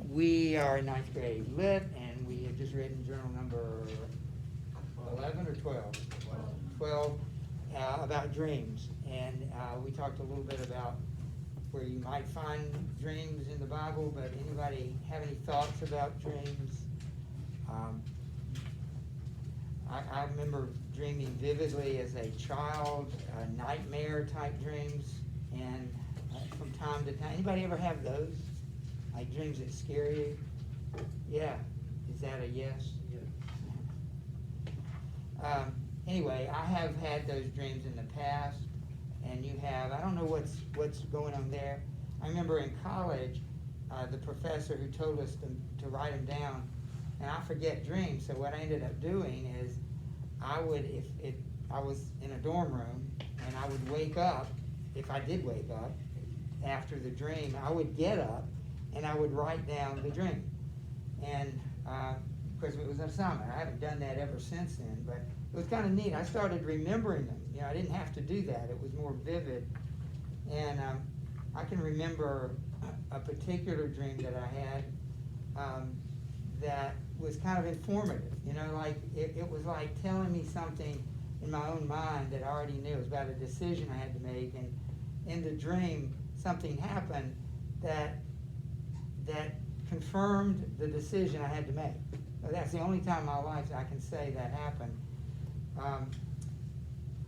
We are in ninth grade lit, and we have just written journal number 11 or 12? 12 about dreams. And we talked a little bit about where you might find dreams in the Bible, but anybody have any thoughts about dreams? I remember dreaming vividly as a child, nightmare-type dreams, and from time to time. Anybody ever have those? Like dreams that scare you? Yeah. Is that a yes? Yeah. Anyway, I have had those dreams in the past, and you have. I don't know what's going on there. I remember in college, the professor who told us to write them down, and I forget dreams. So what I ended up doing is, I was in a dorm room, and I would wake up. If I did wake up after the dream, I would get up and I would write down the dream. And because it was a summer, I haven't done that ever since then, but it was kind of neat. I started remembering them. You know, I didn't have to do that. It was more vivid. And I can remember a particular dream that I had that was kind of informative. You know, like it was like telling me something in my own mind that I already knew. It was about a decision I had to make, and in the dream, something happened that confirmed the decision I had to make. So that's the only time in my life I can say that happened.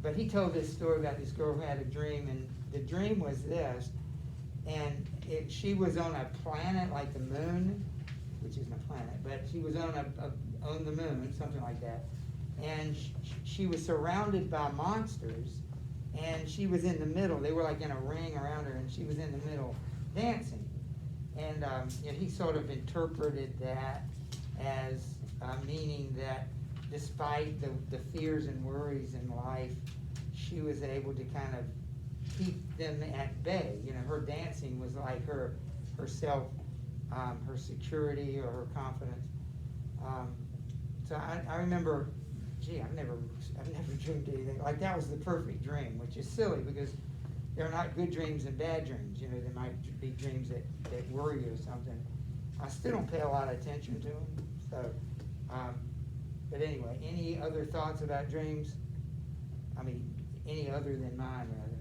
But he told this story about this girl who had a dream, and the dream was this, and she was on a planet like the moon, which isn't a planet, but she was on the moon, something like that, and she was surrounded by monsters, and she was in the middle. They were like in a ring around her, and she was in the middle dancing. And he sort of interpreted that as meaning that despite the fears and worries in life, she was able to kind of keep them at bay. You know, her dancing was like her self, her security or her confidence. So I remember, gee, I've never dreamed anything like that. Was the perfect dream, which is silly because there are not good dreams and bad dreams. You know, there might be dreams that worry you or something. I still don't pay a lot of attention to them. So, but anyway, any other thoughts about dreams? I mean, any other than mine, rather.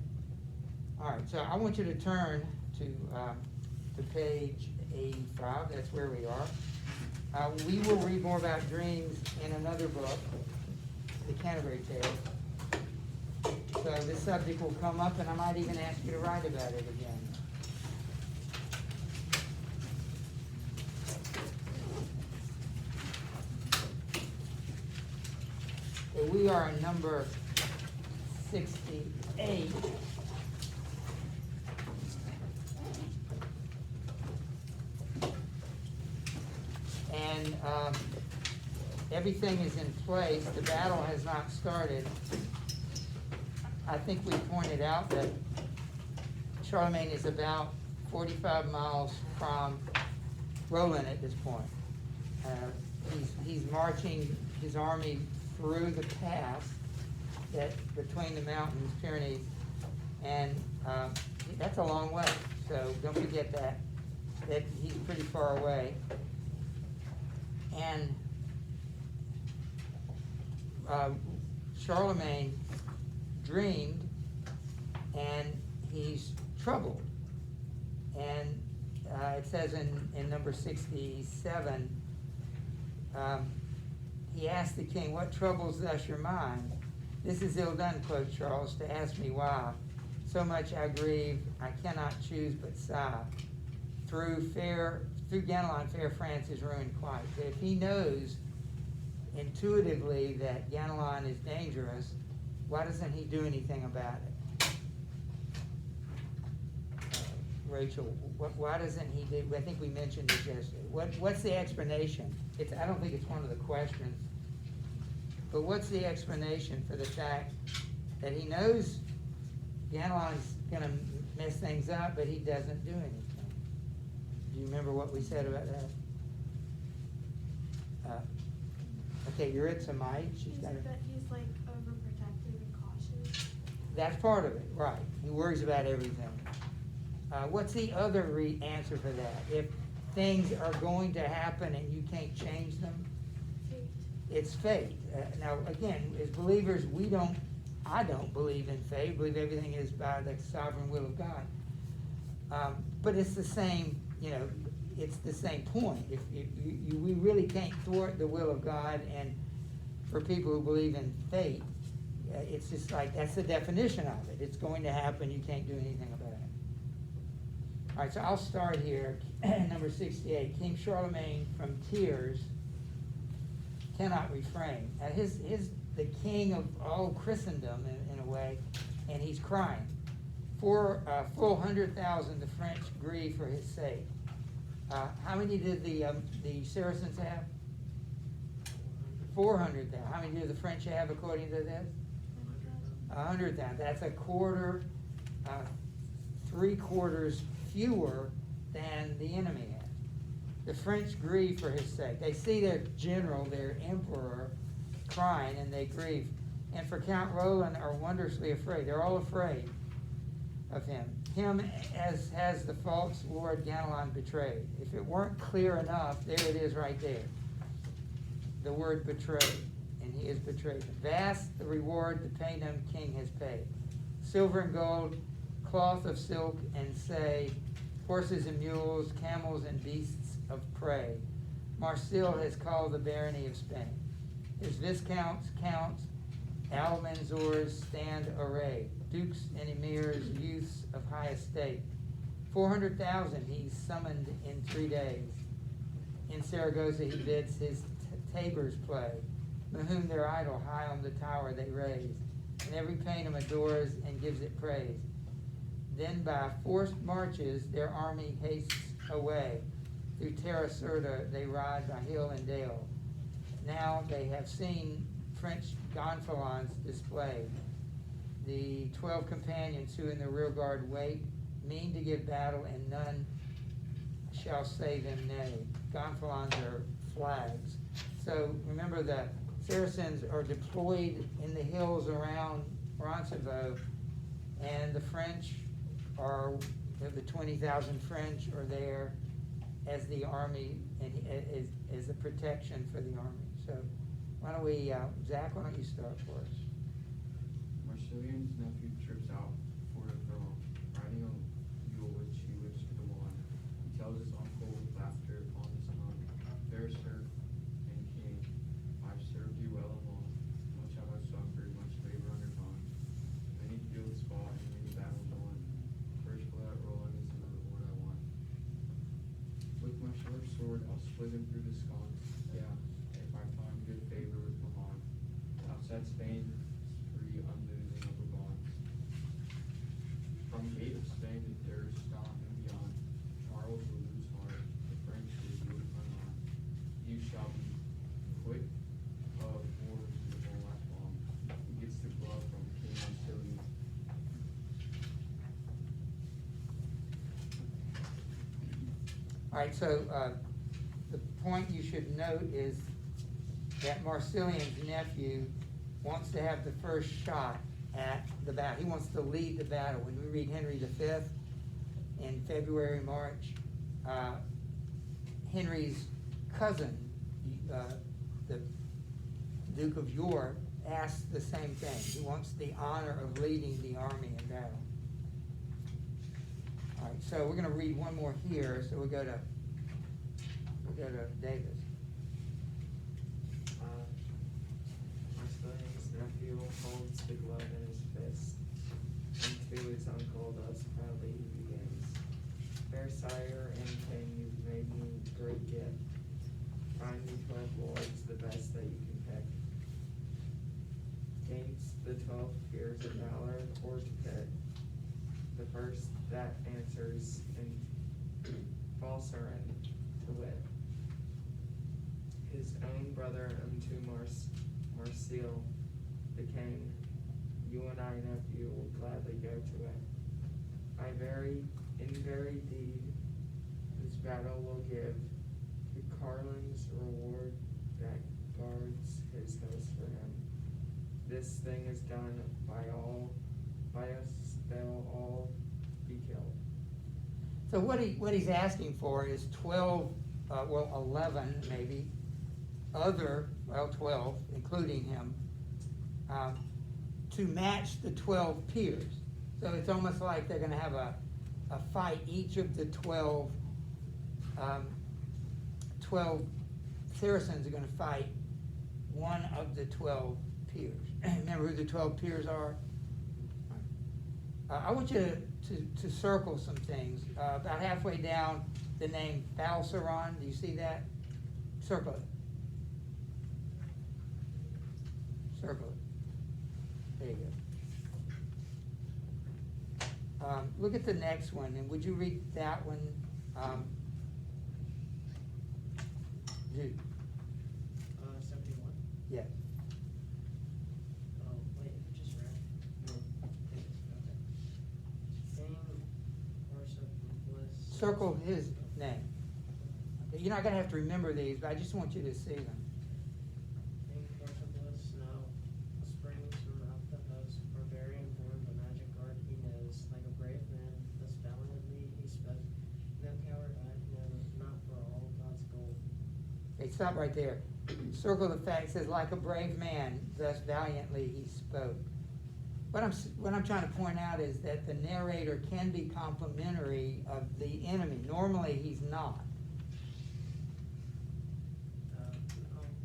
All right, so I want you to turn to page 85. That's where we are. We will read more about dreams in another book, The Canterbury Tales. So this subject will come up, and I might even ask you to write about it again. So we are on number 68. And everything is in place. The battle has not started. I think we pointed out that Charlemagne is about 45 miles from Roland at this point. He's marching his army through the pass that between the mountains, Pyrenees, and that's a long way. So don't forget that he's pretty far away. And Charlemagne dreamed, and he's troubled. And it says in number 67, he asked the king, "What troubles thus your mind? This is ill done," quoth Charles, "to ask me why. So much I grieve, I cannot choose but sigh. Through Ganelon, fair France is ruined quite." So if he knows intuitively that Ganelon is dangerous, why doesn't he do anything about it? Rachel, why doesn't he do? I think we mentioned this yesterday. What's the explanation? I don't think it's one of the questions. But what's the explanation for the fact that he knows Ganelon's going to mess things up, but he doesn't do anything? Do you remember what we said about that? Okay, Yuritsa might. She's got it. That he's like overprotective and cautious. That's part of it, right? He worries about everything. What's the other answer for that? things are going to happen and you can't change them, Fate. it's fate. Now, again, as believers, I don't believe in fate. I believe everything is by the sovereign will of God. But it's the same, it's the same point. If we really can't thwart the will of God, and for people who believe in fate, it's just like, that's the definition of it. It's going to happen, you can't do anything about it. All right, so I'll start here. Number 68, King Charlemagne from tears cannot refrain. He's the king of all Christendom in a way, and he's crying. For a full 100,000 the French grieve for his sake. How many did the Saracens have? 400,000. How many did the French have according to this? 100,000. That's a quarter, 3/4 fewer than the enemy had. The French grieve for his sake. They see their general, their emperor, crying, and they grieve. And for Count Roland are wondrously afraid. They're all afraid of him. Him as has the false Lord Ganelon betrayed. If it weren't clear enough, there it is right there. The word betrayed, and he is betrayed. Vast the reward the Paynim king has paid. Silver and gold, cloth of silk and say, horses and mules, camels and beasts of prey. Marsil has called the barony of Spain. His viscounts, counts, almanzors stand arrayed. Dukes and emirs, youths of high estate. 400,000 he's summoned in 3 days. In Saragossa he bids his tabors play, whom their idol high on the tower they raise, and every Paynim adores and gives it praise. Then by forced marches their army hastes away. Through Terra Certa they ride by hill and dale. Now they have seen French gonfalons displayed. The 12 companions who in the rear guard wait, mean to give battle, and none shall save him, nay. Gonfalons are flags. So remember, the Saracens are deployed in the hills around Roncevaux, and the French the 20,000 French are there as the army, and as a protection for the army. So why don't we, Zach, why don't you start for us? Marsilian's nephew trips out for the throne, riding a mule which he wished to won. He tells his uncle with laughter upon his son, fair sir and king, I've served you well and long. Much have I suffered, much labor undergone. Many fields fought and many battles won. First blood at Roland is the reward I want. With my short sword I'll split him through the sconce. Yeah, if I find good favor with Milan. Outside Spain, free unlosing of the bonds. From gate of Spain to Darmstadt and beyond, Charles will lose heart, the French will do it unarmed. You shall be quick of wars to the whole life long. He gets the glove from King Marsilian. All right, so the point you should note is that Marsilian's nephew wants to have the first shot at the battle. He wants to lead the battle. When we read Henry V in February, March, Henry's cousin, the Duke of York, asked the same thing. He wants the honor of leading the army in battle. All right, so we're going to read one more here. So we'll go to Davis. Marsilian's nephew holds the glove in his fist, and to his uncle thus proudly he begins. Fair sire and king, you've made me great gift. Find me 12 lords, the best that you can pick. Gainst the 12 peers of valor, or to pit. The first that answers in false errand to wit. His own brother unto Marsil, the king, you and I, nephew, will gladly go to it. In very deed, this battle will give to Carlin's reward that guards his host for him. This thing is done by us, they'll all be killed. So what he's asking for is 12, 11 maybe, 12, including him, to match the 12 peers. So it's almost like they're gonna have a fight. Each of the 12 Saracens are gonna fight one of the 12 peers. Remember who the 12 peers are? I want you to circle some things. About halfway down, the name Balsaron, do you see that? Circle it. Circle it. There you go. Look at the next one, and would you read that one? Jude, 71? yes. Oh, wait, you just read? No. Okay. Fame, worship, bliss. Circle his name. Okay, you're not gonna have to remember these, but I just want you to see them. Fame, worship, bliss, snow. Springs from out the host. Barbarian born, the magic art he knows. Like a brave man, thus valiantly he spoke. No coward I know, not for all God's gold. Okay, stop right there. Circle the fact, it says, like a brave man, thus valiantly he spoke. What I'm trying to point out is that the narrator can be complimentary of the enemy. Normally, he's not. No.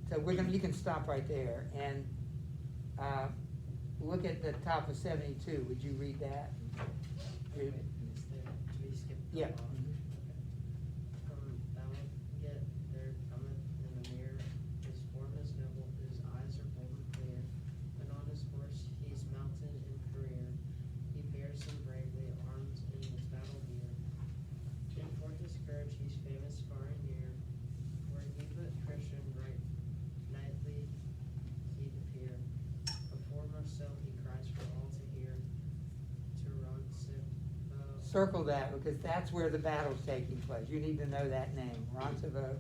So you can stop right there and look at the top of 72. Would you read that? Wait, is there, do we skip the Yeah. law? From valiant get there cometh in a mirror, his form is noble, his eyes are bold and clear, but on his horse he's mounted in career, he bears him bravely, armed in his battle gear, and for his courage he's famous far and near, where he put Christian right nightly he'd appear, before Marcel he cries for all to hear, to run Circle that, because that's where the battle's taking place. You need to know that name, Roncevaux.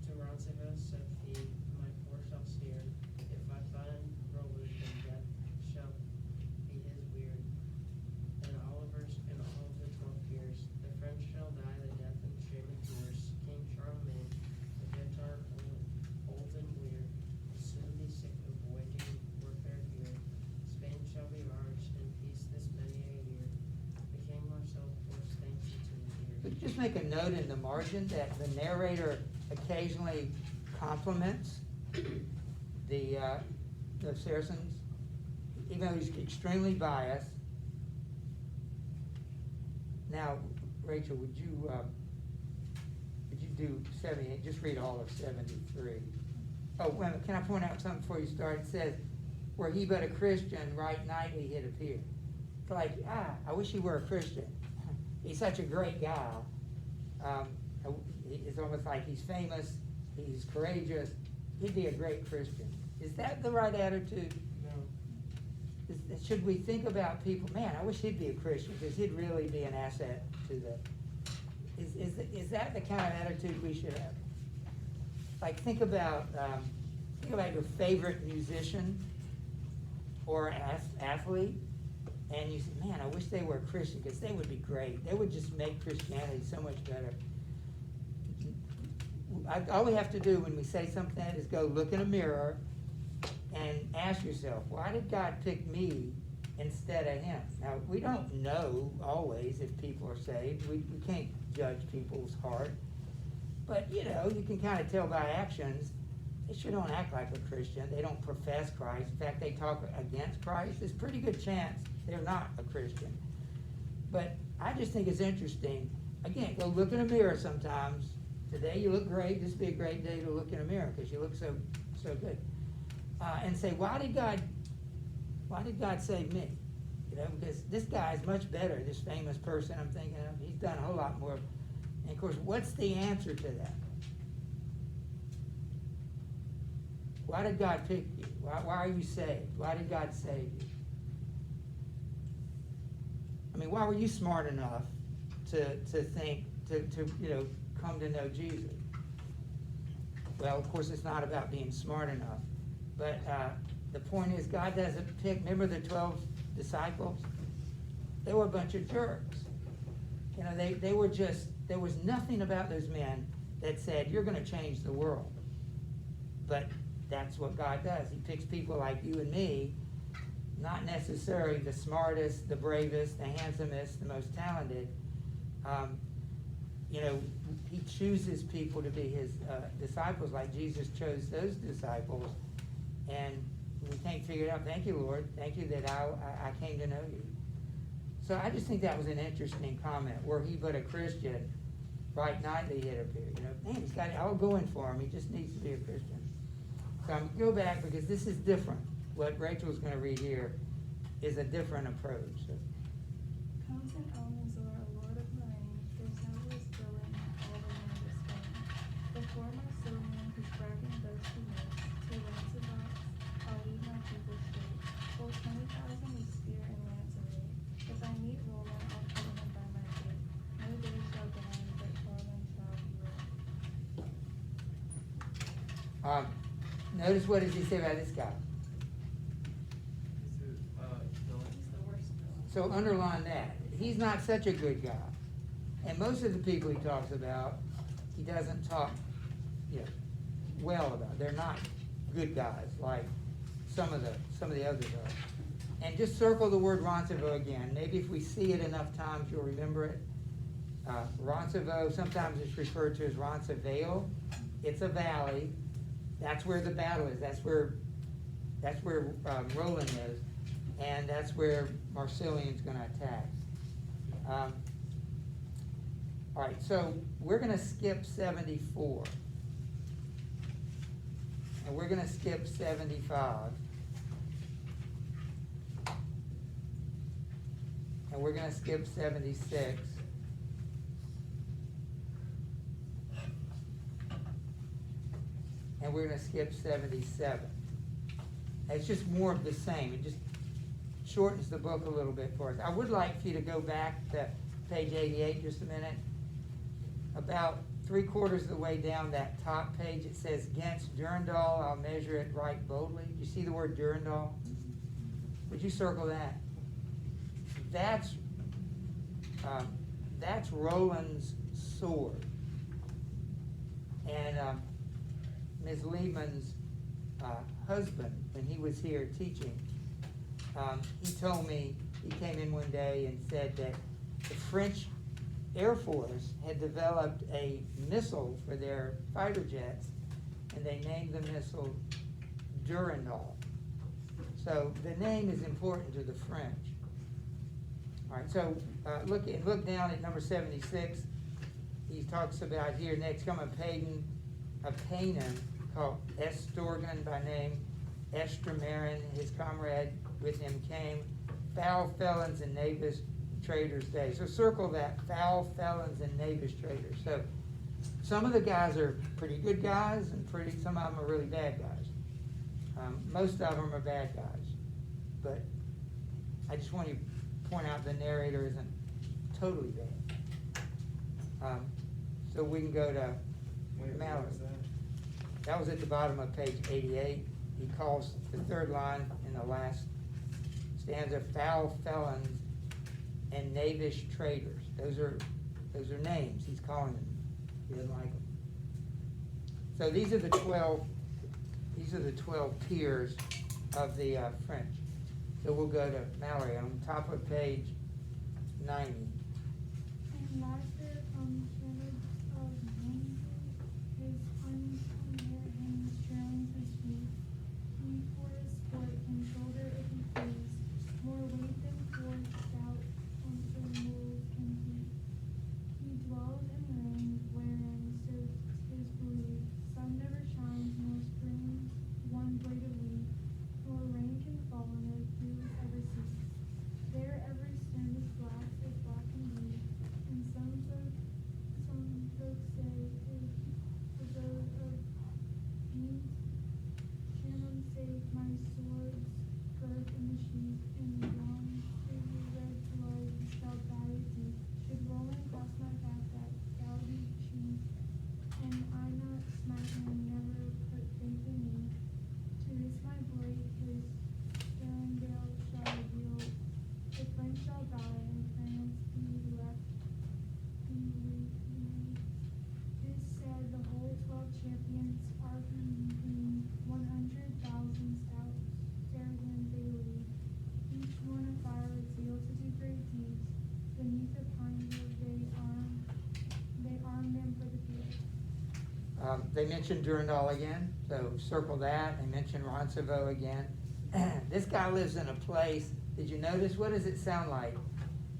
To Roncevaux saith he, my poor shall steer. If I find Roland, then death shall be his weird. And Oliver's and all of the 12 peers, the French shall die the death and shame and tears. King Charlemagne, the guitar old and weird, will soon be sick of waging warfare here. Spain shall be ours, and peace this many a year. The King Marcel pours thanks into his ear. But just make a note in the margin that the narrator occasionally compliments the Saracens, even though he's extremely biased. Now, Rachel, would you do 78? Just read all of 73. Oh, wait a minute, can I point out something before you start? It says, were he but a Christian, right nightly he'd appear. It's like, I wish he were a Christian. He's such a great guy. It's almost like he's famous, he's courageous, he'd be a great Christian. Is that the right attitude? No. Should we think about people, man, I wish he'd be a Christian, because he'd really be an asset to the, is that the kind of attitude we should have? Like, think about your favorite musician or athlete, and you say, man, I wish they were a Christian, because they would be great. They would just make Christianity so much better. All we have to do when we say something is go look in a mirror and ask yourself, why did God pick me instead of him? Now, we don't know always if people are saved. We can't judge people's heart. But, you can kind of tell by actions, they sure don't act like a Christian. They don't profess Christ. In fact, they talk against Christ. There's a pretty good chance they're not a Christian. But I just think it's interesting. Again, go look in a mirror sometimes. Today you look great. This would be a great day to look in a mirror because you look so good. And say, why did God save me? Because this guy is much better, this famous person I'm thinking of. He's done a whole lot more. And of course, what's the answer to that? Why did God pick you? Why are you saved? Why did God save you? I mean, why were you smart enough to think, to come to know Jesus? Well, of course, it's not about being smart enough. But the point is, God doesn't pick. Remember the 12 disciples? They were a bunch of jerks. You know, they were just, there was nothing about those men that said, you're gonna change the world. But that's what God does. He picks people like you and me, not necessarily the smartest, the bravest, the handsomest, the most talented. You know, he chooses people to be his disciples, like Jesus chose those disciples. And we can't figure it out. Thank you, Lord. Thank you that I came to know you. So I just think that was an interesting comment. Were he but a Christian, right nightly he'd appear. You know, man, he's got it all going for him. He just needs to be a Christian. So I'm going to go back because this is different. What Rachel's going to read here is a different approach. So, Comes an Elmazor, a lord of Marine, their sound is brilliant, all the land is fame. Before my Syrian, whose bragging boast he makes, to Lancelot, I'll lead my people straight. Full 20,000 with spear and lance array. If I meet Roland, I'll put him by my gate. No day shall dawn, but Roland shall be ready. notice what does he say about this guy? He's the worst villain. So underline that. He's not such a good guy. And most of the people he talks about, he doesn't talk, you know, well about. They're not good guys like some of the others are. And just circle the word Roncevaux again. Maybe if we see it enough times, you'll remember it. Roncevaux, sometimes it's referred to as Roncevale. It's a valley. That's where the battle is. That's where Roland is. And that's where Marsilian's going to attack. All right, so we're going to skip 74. And we're going to skip 75. And we're going to skip 76. And we're going to skip 77. It's just more of the same. It just shortens the book a little bit for us. I would like for you to go back to page 88 just a minute. About 3/4 of the way down that top page, it says, "Against Durandal, I'll measure it right boldly." You see the word Durandal? Would you circle that? That's Roland's sword. And Ms. Lehman's husband, when he was here teaching, he told me, he came in one day and said that the French Air Force had developed a missile for their fighter jets, and they named the missile Durandal. So the name is important to the French. All right, so look down at number 76. He talks about here next come a pagan called Estorgan by name, Estramarin, his comrade with him came, foul felons and knavish traders day. So circle that, foul felons and knavish traders. So some of the guys are pretty good guys, and some of them are really bad guys. Most of them are bad guys. But I just want to point out the narrator isn't totally bad. So we can go to Mallory. That was at the bottom of page 88. He calls the third line in the last stanza, foul felons and knavish traders. Those are names he's calling them. He doesn't like them. So these are the 12 peers of the French. So we'll go to Mallory on top of page 90. And laughter from shades of danger, his puns on their hands trailing his feet. He for his sport can shoulder if he please, more weight than four stout until mules can beat. He dwells in rain, wherein serves his brood. Sun never shines, nor springs one blade of wheat, nor rain can fall, nor dew ever cease. There every stem is black as black indeed, and some folks say is abode of meat. Shannon saved my sword's girth in the sheath, and long through red blood shall die deep. Should Roland cross my path that gouty sheath, and I not smite him, never put faith in me. To this my blade his Durandal shall reveal. The French shall die, and France be left They mentioned Durandal again, so circle that. They mentioned Roncevaux again. This guy lives in a place, did you notice? What does it sound like?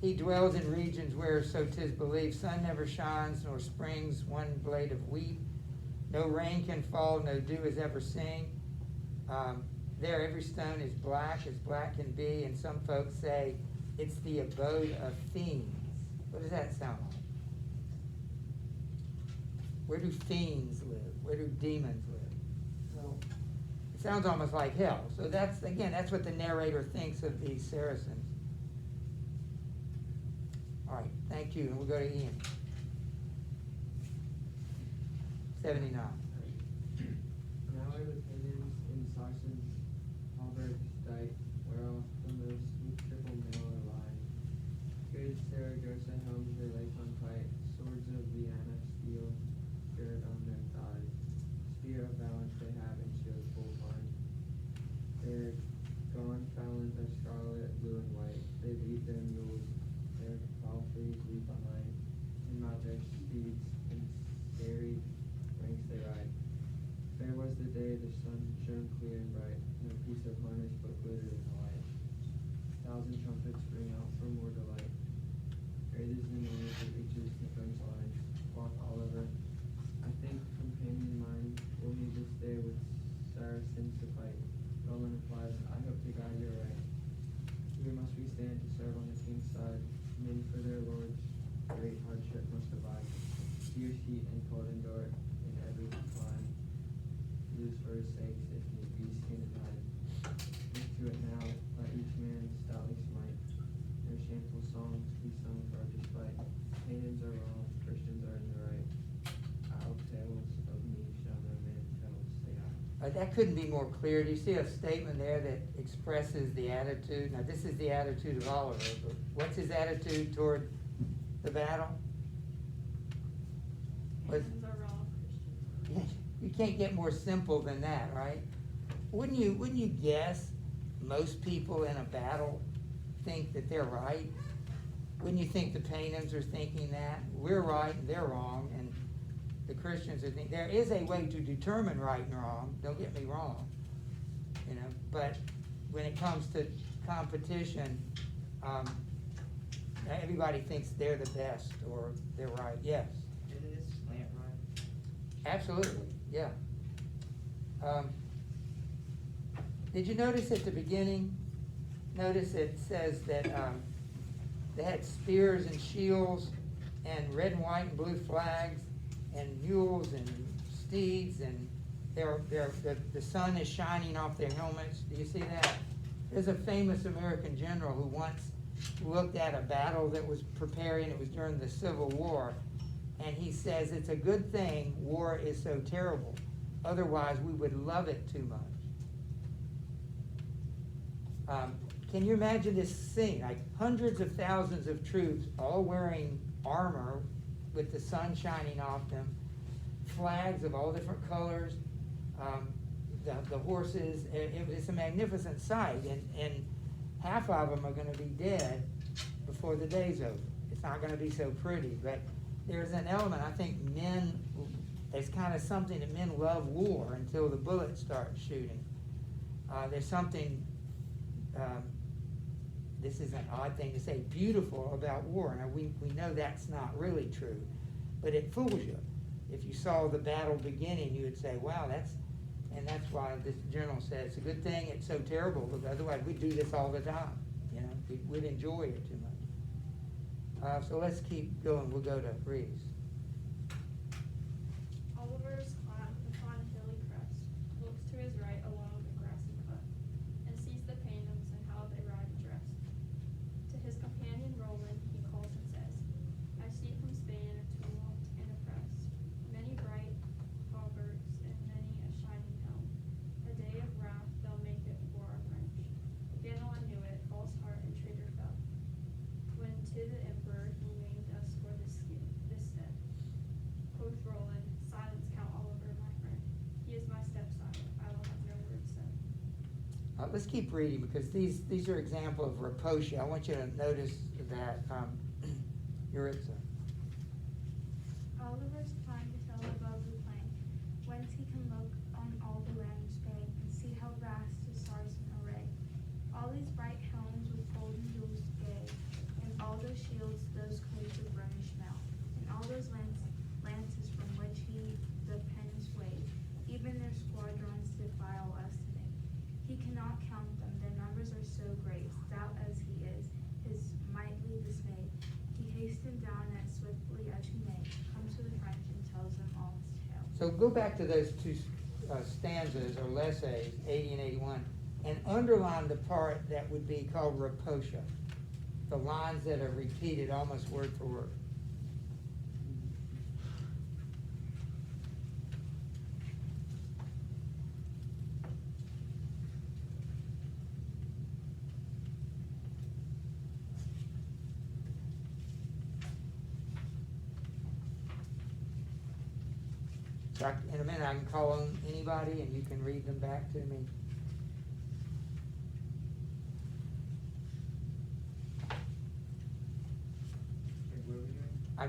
He dwells in regions where, so 'tis believed, sun never shines, nor springs one blade of wheat. No rain can fall, no dew is ever seen. There every stone is black, as black can be, and some folks say it's the abode of fiends. What does that sound like? Where do fiends live? Where do demons live? Well, it sounds almost like hell. So that's, again, that's what the narrator thinks of these Saracens. All right, thank you, and we'll go to Ian. 79. Now are the pagans in Saxons, Hallberg, Dyke, whereof the most with triple mail are lying. Good Saragossa helms they lay on fight, swords of Vienna steel, gird on their thighs. Spear of balance they have and shield full fine. Their gaunt falons are scarlet, blue, and white. They lead their mules, their palfreys leave behind, and mount their steeds in serried ranks they ride. Fair was the day, the sun shone clear and bright, no piece of harness but glittered in the light. 1,000 trumpets ring out for more delight. Great is the noise that reaches the French lines. Quoth Oliver, I think companion mine will need this day with Saracens to fight. Roland replies, I hope to God you're right. Here must we stand to serve on the king's side. Men for their lords great hardship must abide. Fierce heat and cold endure in every clime. Lose for his sakes if need be skin and hide. Look to it now, let each man stoutly smite. Their shameful songs be sung for our despite. Pagans are wrong, Christians are in the right. I'll tales of me shall no man tell, say I. That couldn't be more clear. Do you see a statement there that expresses the attitude? Now, this is the attitude of Oliver, but what's his attitude toward the battle? Pagans are wrong, Christians. You can't get more simple than that, right? Wouldn't you guess most people in a battle think that they're right? Wouldn't you think the pagans are thinking that? We're right and they're wrong, and the Christians are thinking. There is a way to determine right and wrong, don't get me wrong, but when it comes to competition, everybody thinks they're the best or they're right. Yes. Isn't this slant right? Absolutely, yeah. Did you notice at the beginning, notice it says that they had spears and shields and red and white and blue flags and mules and steeds, and the sun is shining off their helmets. Do you see that? There's a famous American general who once looked at a battle that was preparing. It was during the Civil War. And he says it's a good thing war is so terrible. Otherwise, we would love it too much. Can you imagine this scene? Like hundreds of thousands of troops all wearing armor with the sun shining off them, flags of all different colors, the horses. It's a magnificent sight, and half of them are going to be dead before the day's over. It's not going to be so pretty, but there's an element, I think it's kind of something that men love war until the bullets start shooting. There's something, this is an odd thing to say, beautiful about war. Now we know that's not really true, but it fools you. If you saw the battle beginning, you would say, wow, that's why this general said it's a good thing it's so terrible, because otherwise we'd do this all the time. We'd enjoy it too much. So let's keep going. We'll go to Reeves. Oliver's climbed upon a hilly crest, looks to his right along the grassy cut, and sees the paynims and how they ride dressed. To his companion Roland he calls and says, I see from Spain a tumult and a press, many bright hauberks and many a shining helm. A day of wrath they'll make it for our French. Ganelon knew it, false heart and traitor fell. When to the emperor he named us for this stead. Quoth Roland, silence, Count Oliver, my friend. He is my stepsire. I will have no word said. Let's keep reading, because these are examples of raposia. I want you to notice that Yuritsa. Oliver's climbed the hill above the plain, So go back to those two stanzas or lessees, 80 and 81, and underline the part that would be called raposha, the lines that are repeated almost word for word. So in a minute, I can call on anybody and you can read them back to me.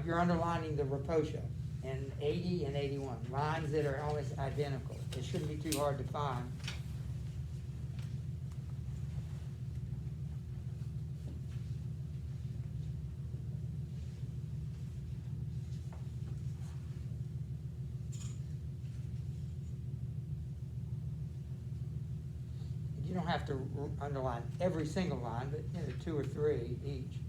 You're underlining the raposha in 80 and 81, lines that are almost identical. It shouldn't be too hard to find. You don't have to underline every single line, but 2 or 3 each.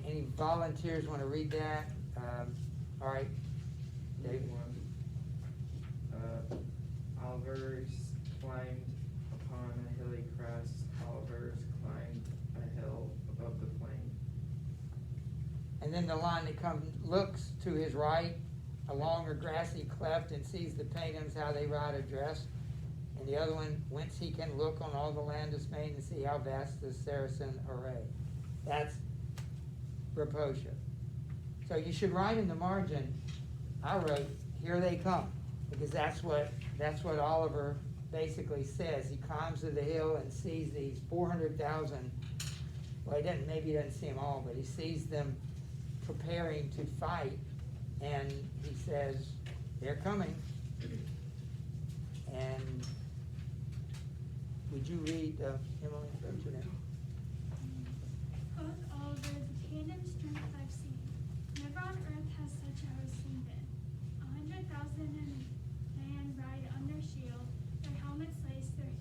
Any volunteers want to read that? All right, Dave. Olivers climbed upon a hilly crest. Olivers climbed a hill above the plain. And then the line that comes, looks to his right along a grassy cleft and sees the pagans how they ride a dress. And the other one, whence he can look on all the land dismayed and see how vast the Saracen array. That's raposha. So you should write in the margin, I wrote, here they come, because that's what Oliver basically says. He climbs to the hill and sees these 400,000, well, maybe he doesn't see them all, but he sees them preparing to fight, and he says, they're coming. And would you read, Emily, what's your name? Quoth Oliver, the pain and strength I've seen. Never on earth has such a hosting been. 100,000 in man ride under shield, their helmets laced, their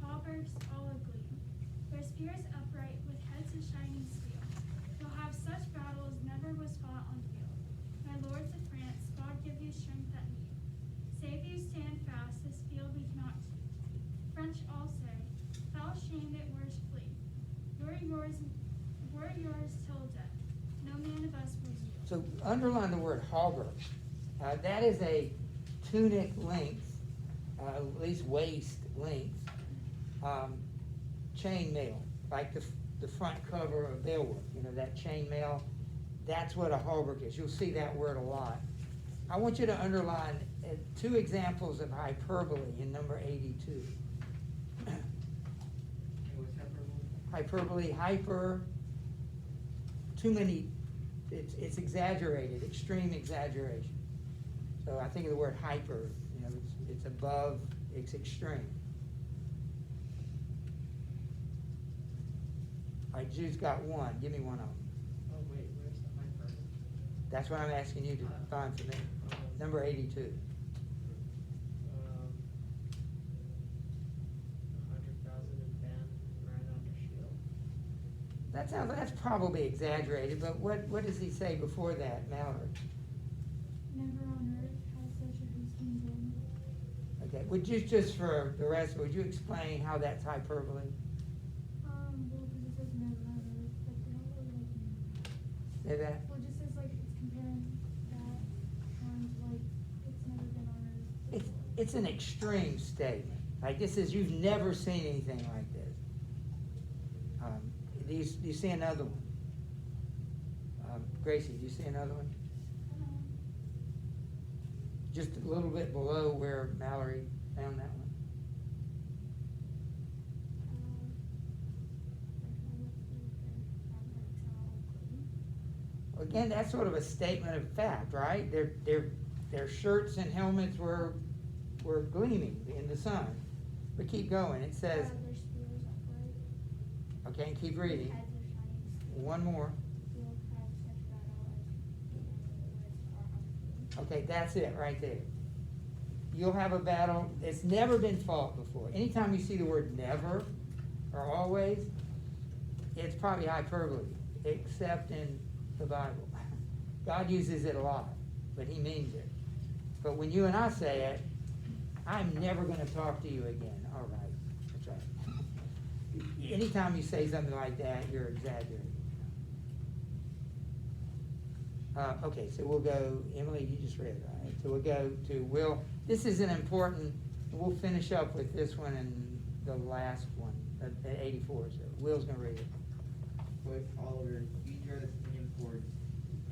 hauberks all agleam, their spears upright with heads of shining steel. You'll have such battles never was fought on field. My lords of France, God give you strength that need. Save you stand fast, this field we cannot keep. French all say, foul shame that wars flee. We're yours till death. No man of us will yield. So underline the word hauberk. That is a tunic length, at least waist length, chain mail, like the front cover of Beowulf, that chain mail. That's what a hauberk is. You'll see that word a lot. I want you to underline 2 examples of hyperbole in number 82. Hyperbole, hyper, too many, it's exaggerated, extreme exaggeration. So I think of the word hyper, it's above, it's extreme. All right, Jude's got one, give me one of them. Oh, wait, where's the hyperbole? That's what I'm asking you to find for me. Number 82. 100,000 in band right under shield. That's probably exaggerated, but what does he say before that, Mallory? Never on earth has such a hosting been. Okay, would you, just for the rest, would you explain how that's hyperbole? Well, because it says never on earth, but they don't really mean. Say that? Well, it just says like it's comparing that one to like it's never been on earth. It's an extreme statement. Like this is, you've never seen anything like this. Do you see another one? Gracie, do you see another one? Just a little bit below where Mallory found that one. Again, that's sort of a statement of fact, right? Their shirts and helmets were gleaming in the sun. But keep going. It says, Their spears upright. okay, and keep reading. Heads of shining steel. One more. You'll have such battle as Okay, that's it right there. You'll have a battle. It's never been fought before. Anytime you see the word never or always, it's probably hyperbole, except in the Bible. God uses it a lot, but he means it. But when you and I say it, I'm never gonna talk to you again. All right, that's right. Anytime you say something like that, you're exaggerating. Okay, so we'll go, Emily, you just read, right? So we'll go to Will. This is an important, we'll finish up with this one and the last one, at 84. So Will's gonna read it. With Oliver, we draw the pinion cords,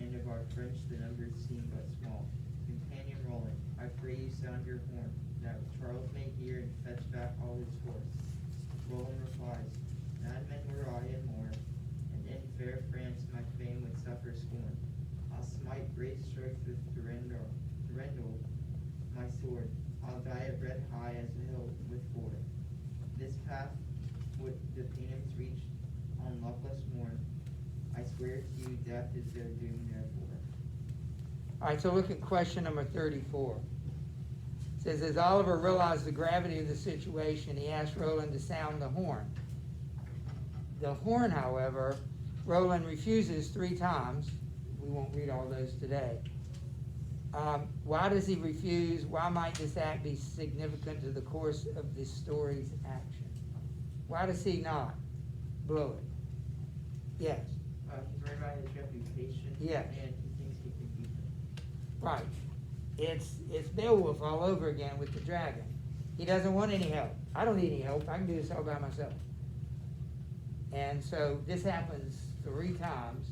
and of our French the numbers seem but small. Companion Roland, I pray you sound your horn, that Charles may hear and fetch back all his force. Roland replies, madmen were I and more, and in fair France my fame would suffer scorn. I'll smite great strokes with Durendal, my sword. I'll die at red high as a hill with ford. This path would the Paynims reach on luckless morn. I swear to you, death is their doom therefore. All right, so look at question number 34. It says, as Oliver realized the gravity of the situation, he asked Roland to sound the horn. The horn, however, Roland refuses 3 times. We won't read all those today. Why does he refuse? Why might this act be significant to the course of this story's action? Why does he not blow it? Yes. He's worried about his reputation. Yes. And he thinks he can beat them. Right. It's Beowulf all over again with the dragon. He doesn't want any help. I don't need any help. I can do this all by myself. And so this happens 3 times.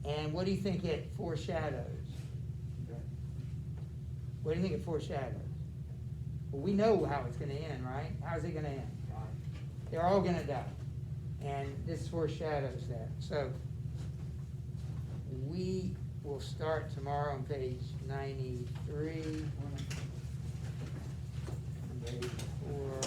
And what do you think it foreshadows? What do you think it foreshadows? Well, we know how it's going to end, right? How's it going to end? They're all going to die. And this foreshadows that. So we will start tomorrow on page 93. 84.